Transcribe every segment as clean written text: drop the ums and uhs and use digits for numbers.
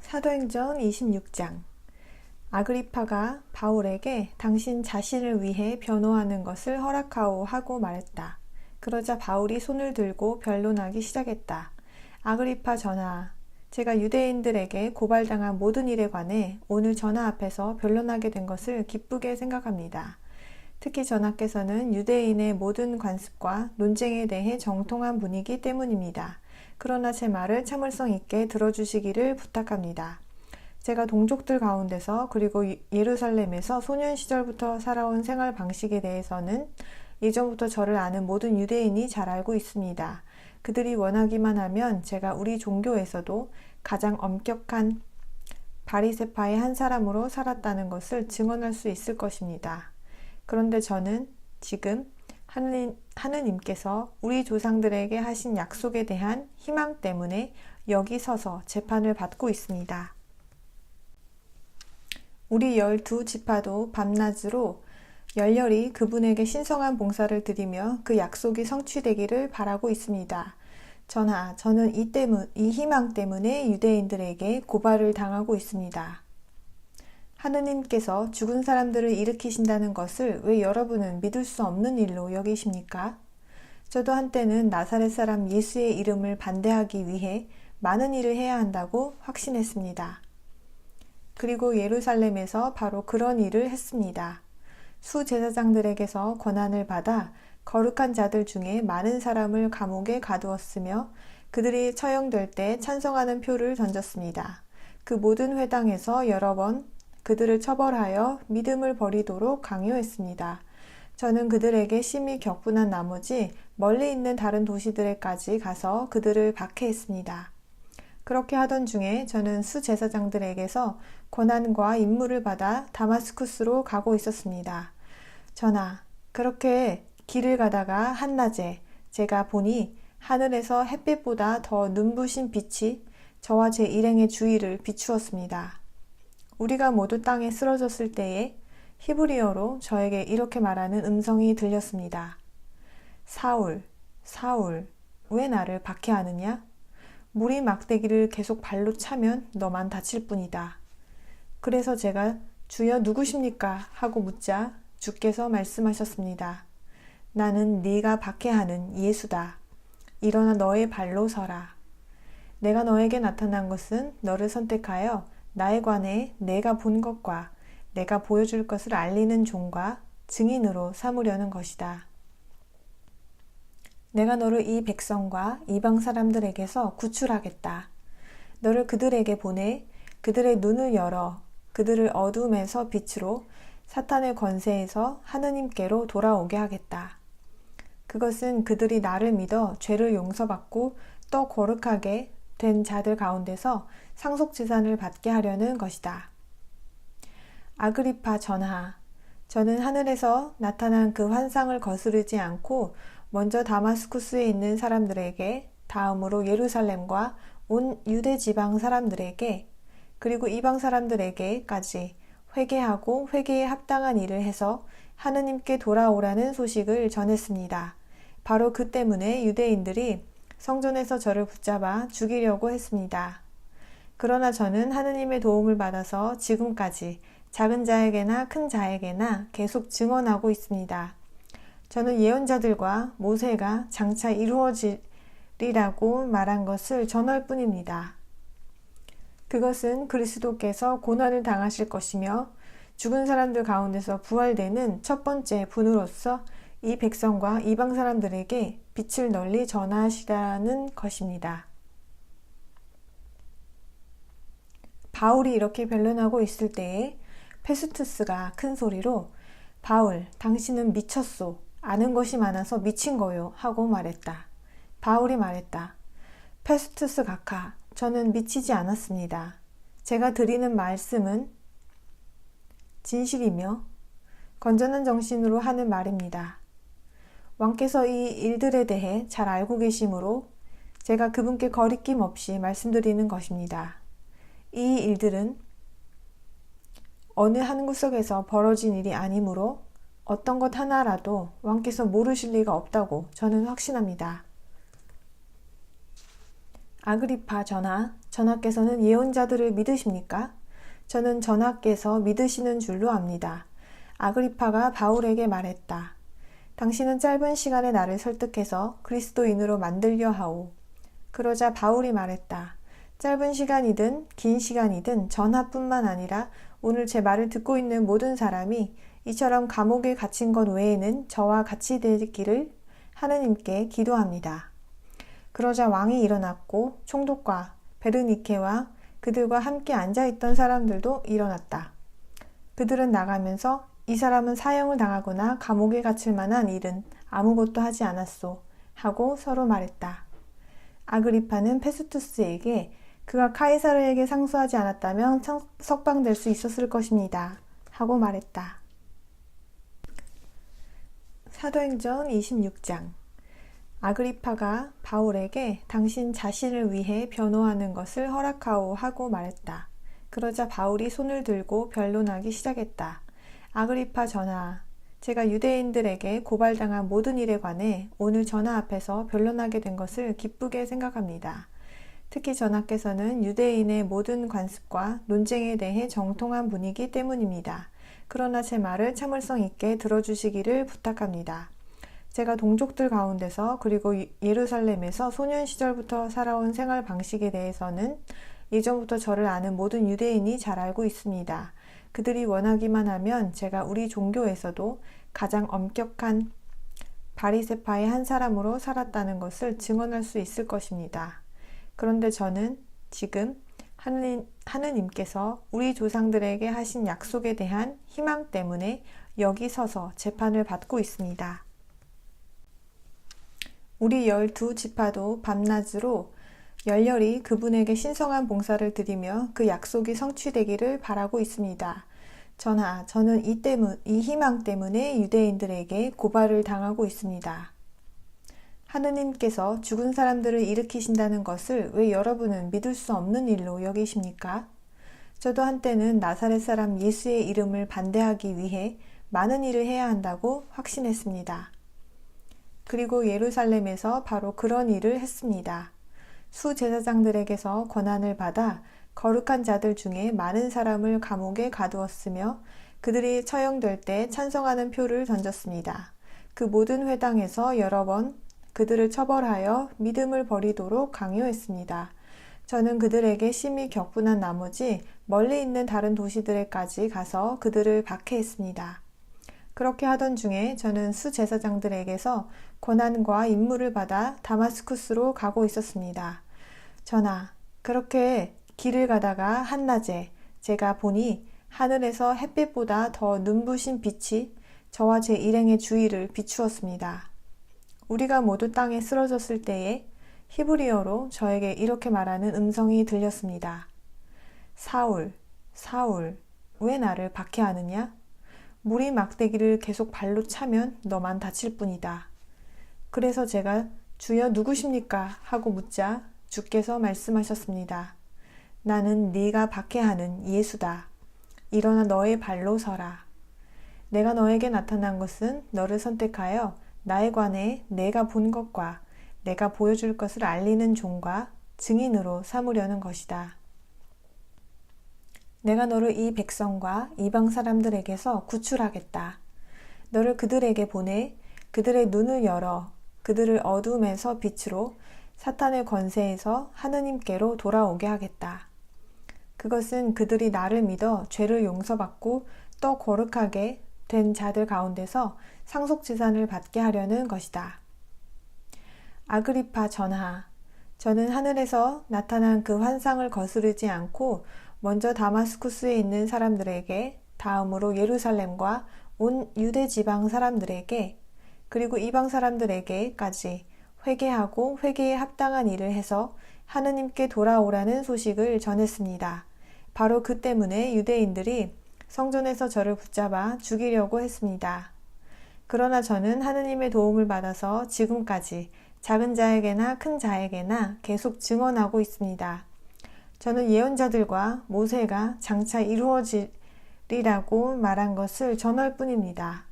사도행전 26장. 아그리파가 바울에게 당신 자신을 위해 변호하는 것을 허락하오 하고 말했다. 그러자 바울이 손을 들고 변론하기 시작했다. 아그리파 전하, 제가 유대인들에게 고발당한 모든 일에 관해 오늘 전하 앞에서 변론하게 된 것을 기쁘게 생각합니다. 특히 전하께서는 유대인의 모든 관습과 논쟁에 대해 정통한 분이기 때문입니다. 그러나 제 말을 참을성 있게 들어주시기를 부탁합니다. 제가 동족들 가운데서 그리고 예루살렘에서 소년 시절부터 살아온 생활 방식에 대해서는 예전부터 저를 아는 모든 유대인이 잘 알고 있습니다. 그들이 원하기만 하면 제가 우리 종교에서도 가장 엄격한 바리새파의 한 사람으로 살았다는 것을 증언할 수 있을 것입니다. 그런데 저는 지금 하느님께서 우리 조상들에게 하신 약속에 대한 희망 때문에 여기 서서 재판을 받고 있습니다. 우리 12지파도 밤낮으로 열렬히 그분에게 신성한 봉사를 드리며 그 약속이 성취되기를 바라고 있습니다. 전하, 저는 이 희망 때문에 유대인들에게 고발을 당하고 있습니다. 하느님께서 죽은 사람들을 일으키신다는 것을 왜 여러분은 믿을 수 없는 일로 여기십니까? 저도 한때는 나사렛 사람 예수의 이름을 반대하기 위해 많은 일을 해야 한다고 확신했습니다. 그리고 예루살렘에서 바로 그런 일을 했습니다. 수제사장들에게서 권한을 받아 거룩한 자들 중에 많은 사람을 감옥에 가두었으며 그들이 처형될 때 찬성하는 표를 던졌습니다. 그 모든 회당에서 여러 번 그들을 처벌하여 믿음을 버리도록 강요했습니다. 저는 그들에게 심히 격분한 나머지 멀리 있는 다른 도시들에까지 가서 그들을 박해했습니다. 그렇게 하던 중에 저는 수제사장들에게서 권한과 임무를 받아 다마스쿠스로 가고 있었습니다. 전하, 그렇게 길을 가다가 한낮에 제가 보니 하늘에서 햇빛보다 더 눈부신 빛이 저와 제 일행의 주위를 비추었습니다. 우리가 모두 땅에 쓰러졌을 때에 히브리어로 저에게 이렇게 말하는 음성이 들렸습니다. 사울, 사울, 왜 나를 박해하느냐? 물이 막대기를 계속 발로 차면 너만 다칠 뿐이다. 그래서 제가 주여 누구십니까? 하고 묻자 주께서 말씀하셨습니다. 나는 네가 박해하는 예수다. 일어나 너의 발로 서라. 내가 너에게 나타난 것은 너를 선택하여 나에 관해 내가 본 것과 내가 보여줄 것을 알리는 종과 증인으로 삼으려는 것이다. 내가 너를 이 백성과 이방 사람들에게서 구출하겠다. 너를 그들에게 보내 그들의 눈을 열어 그들을 어둠에서 빛으로 사탄의 권세에서 하느님께로 돌아오게 하겠다. 그것은 그들이 나를 믿어 죄를 용서받고 또 거룩하게 된 자들 가운데서 상속재산을 받게 하려는 것이다. 아그리파 전하, 저는 하늘에서 나타난 그 환상을 거스르지 않고 먼저 다마스쿠스에 있는 사람들에게, 다음으로 예루살렘과 온 유대 지방 사람들에게, 그리고 이방 사람들에게까지 회개하고 회개에 합당한 일을 해서 하느님께 돌아오라는 소식을 전했습니다. 바로 그 때문에 유대인들이 성전에서 저를 붙잡아 죽이려고 했습니다. 그러나 저는 하느님의 도움을 받아서 지금까지 작은 자에게나 큰 자에게나 계속 증언하고 있습니다. 저는 예언자들과 모세가 장차 이루어지리라고 말한 것을 전할 뿐입니다. 그것은 그리스도께서 고난을 당하실 것이며 죽은 사람들 가운데서 부활되는 첫 번째 분으로서 이 백성과 이방 사람들에게 빛을 널리 전하시라는 것입니다. 바울이 이렇게 변론하고 있을 때에 페스투스가 큰 소리로 바울, 당신은 미쳤소. 아는 것이 많아서 미친 거요. 하고 말했다. 바울이 말했다. 페스투스 각하, 저는 미치지 않았습니다. 제가 드리는 말씀은 진실이며 건전한 정신으로 하는 말입니다. 왕께서 이 일들에 대해 잘 알고 계시므로 제가 그분께 거리낌 없이 말씀드리는 것입니다. 이 일들은 어느 한 구석에서 벌어진 일이 아니므로 어떤 것 하나라도 왕께서 모르실 리가 없다고 저는 확신합니다. 아그리파 전하, 전하께서는 예언자들을 믿으십니까? 저는 전하께서 믿으시는 줄로 압니다. 아그리파가 바울에게 말했다. 당신은 짧은 시간에 나를 설득해서 그리스도인으로 만들려 하오. 그러자 바울이 말했다. 짧은 시간이든 긴 시간이든 전하뿐만 아니라 오늘 제 말을 듣고 있는 모든 사람이 이처럼 감옥에 갇힌 것 외에는 저와 같이 되기를 하느님께 기도합니다. 그러자 왕이 일어났고 총독과 베르니케와 그들과 함께 앉아있던 사람들도 일어났다. 그들은 나가면서 이 사람은 사형을 당하거나 감옥에 갇힐 만한 일은 아무것도 하지 않았소 하고 서로 말했다. 아그리파는 페스투스에게 그가 카이사르에게 상소하지 않았다면 석방될 수 있었을 것입니다 하고 말했다. 사도행전 26장. 아그리파가 바울에게 당신 자신을 위해 변호하는 것을 허락하오 하고 말했다. 그러자 바울이 손을 들고 변론하기 시작했다. 아그리파 전하, 제가 유대인들에게 고발당한 모든 일에 관해 오늘 전하 앞에서 변론하게 된 것을 기쁘게 생각합니다. 특히 전하께서는 유대인의 모든 관습과 논쟁에 대해 정통한 분이기 때문입니다. 그러나 제 말을 참을성 있게 들어주시기를 부탁합니다. 제가 동족들 가운데서 그리고 예루살렘에서 소년 시절부터 살아온 생활 방식에 대해서는 예전부터 저를 아는 모든 유대인이 잘 알고 있습니다. 그들이 원하기만 하면 제가 우리 종교에서도 가장 엄격한 바리새파의 한 사람으로 살았다는 것을 증언할 수 있을 것입니다. 그런데 저는 지금 하느님께서 우리 조상들에게 하신 약속에 대한 희망 때문에 여기 서서 재판을 받고 있습니다. 우리 12지파도 밤낮으로 열렬히 그분에게 신성한 봉사를 드리며 그 약속이 성취되기를 바라고 있습니다. 전하, 저는 이 희망 때문에 유대인들에게 고발을 당하고 있습니다. 하느님께서 죽은 사람들을 일으키신다는 것을 왜 여러분은 믿을 수 없는 일로 여기십니까? 저도 한때는 나사렛 사람 예수의 이름을 반대하기 위해 많은 일을 해야 한다고 확신했습니다. 그리고 예루살렘에서 바로 그런 일을 했습니다. 수제사장들에게서 권한을 받아 거룩한 자들 중에 많은 사람을 감옥에 가두었으며 그들이 처형될 때 찬성하는 표를 던졌습니다. 그 모든 회당에서 여러 번 그들을 처벌하여 믿음을 버리도록 강요했습니다. 저는 그들에게 심히 격분한 나머지 멀리 있는 다른 도시들에까지 가서 그들을 박해했습니다. 그렇게 하던 중에 저는 수제사장들에게서 권한과 임무를 받아 다마스쿠스로 가고 있었습니다. 전하, 그렇게 길을 가다가 한낮에 제가 보니 하늘에서 햇빛보다 더 눈부신 빛이 저와 제 일행의 주위를 비추었습니다. 우리가 모두 땅에 쓰러졌을 때에 히브리어로 저에게 이렇게 말하는 음성이 들렸습니다. 사울, 사울, 왜 나를 박해하느냐? 물이 막대기를 계속 발로 차면 너만 다칠 뿐이다. 그래서 제가 주여 누구십니까? 하고 묻자 주께서 말씀하셨습니다. 나는 네가 박해하는 예수다. 일어나 너의 발로 서라. 내가 너에게 나타난 것은 너를 선택하여 나에 관해 내가 본 것과 내가 보여줄 것을 알리는 종과 증인으로 삼으려는 것이다. 내가 너를 이 백성과 이방 사람들에게서 구출하겠다. 너를 그들에게 보내 그들의 눈을 열어 그들을 어둠에서 빛으로 사탄의 권세에서 하느님께로 돌아오게 하겠다. 그것은 그들이 나를 믿어 죄를 용서받고 또 거룩하게 된 자들 가운데서 상속재산을 받게 하려는 것이다. 아그리파 전하, 저는 하늘에서 나타난 그 환상을 거스르지 않고 먼저 다마스쿠스에 있는 사람들에게, 다음으로 예루살렘과 온 유대 지방 사람들에게, 그리고 이방 사람들에게까지 회개하고 회개에 합당한 일을 해서 하느님께 돌아오라는 소식을 전했습니다. 바로 그 때문에 유대인들이 성전에서 저를 붙잡아 죽이려고 했습니다. 그러나 저는 하느님의 도움을 받아서 지금까지 작은 자에게나 큰 자에게나 계속 증언하고 있습니다. 저는 예언자들과 모세가 장차 이루어지리라고 말한 것을 전할 뿐입니다.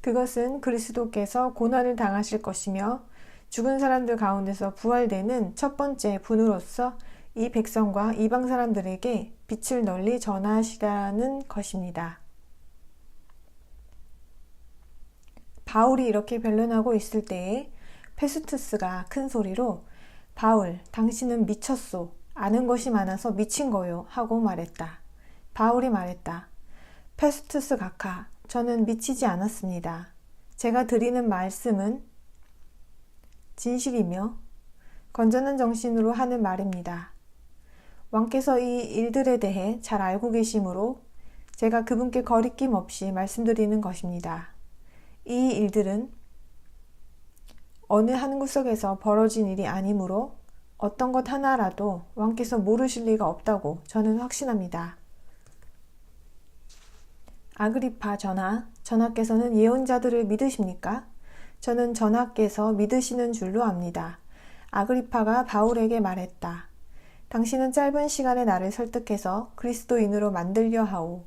그것은 그리스도께서 고난을 당하실 것이며 죽은 사람들 가운데서 부활되는 첫 번째 분으로서 이 백성과 이방 사람들에게 빛을 널리 전하시라는 것입니다. 바울이 이렇게 변론하고 있을 때에 페스투스가 큰 소리로 바울, 당신은 미쳤소. 아는 것이 많아서 미친 거요. 하고 말했다. 바울이 말했다. 페스투스 각하, 저는 미치지 않았습니다. 제가 드리는 말씀은 진실이며 건전한 정신으로 하는 말입니다. 왕께서 이 일들에 대해 잘 알고 계시므로 제가 그분께 거리낌 없이 말씀드리는 것입니다. 이 일들은 어느 한 구석에서 벌어진 일이 아니므로 어떤 것 하나라도 왕께서 모르실 리가 없다고 저는 확신합니다. 아그리파 전하, 전하께서는 예언자들을 믿으십니까? 저는 전하께서 믿으시는 줄로 압니다. 아그리파가 바울에게 말했다. 당신은 짧은 시간에 나를 설득해서 그리스도인으로 만들려 하오.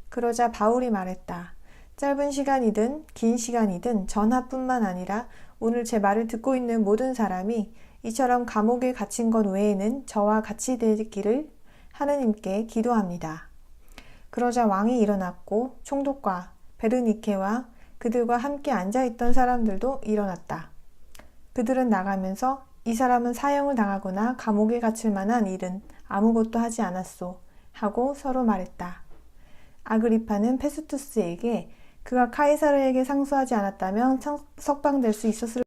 그러자 바울이 말했다. 짧은 시간이든 긴 시간이든 전하뿐만 아니라 오늘 제 말을 듣고 있는 모든 사람이 이처럼 감옥에 갇힌 것 외에는 저와 같이 되기를 하느님께 기도합니다. 그러자 왕이 일어났고 총독과 베르니케와 그들과 함께 앉아있던 사람들도 일어났다. 그들은 나가면서 이 사람은 사형을 당하거나 감옥에 갇힐 만한 일은 아무것도 하지 않았소 하고 서로 말했다. 아그리파는 페스투스에게 그가 카이사르에게 상소하지 않았다면 석방될 수 있었을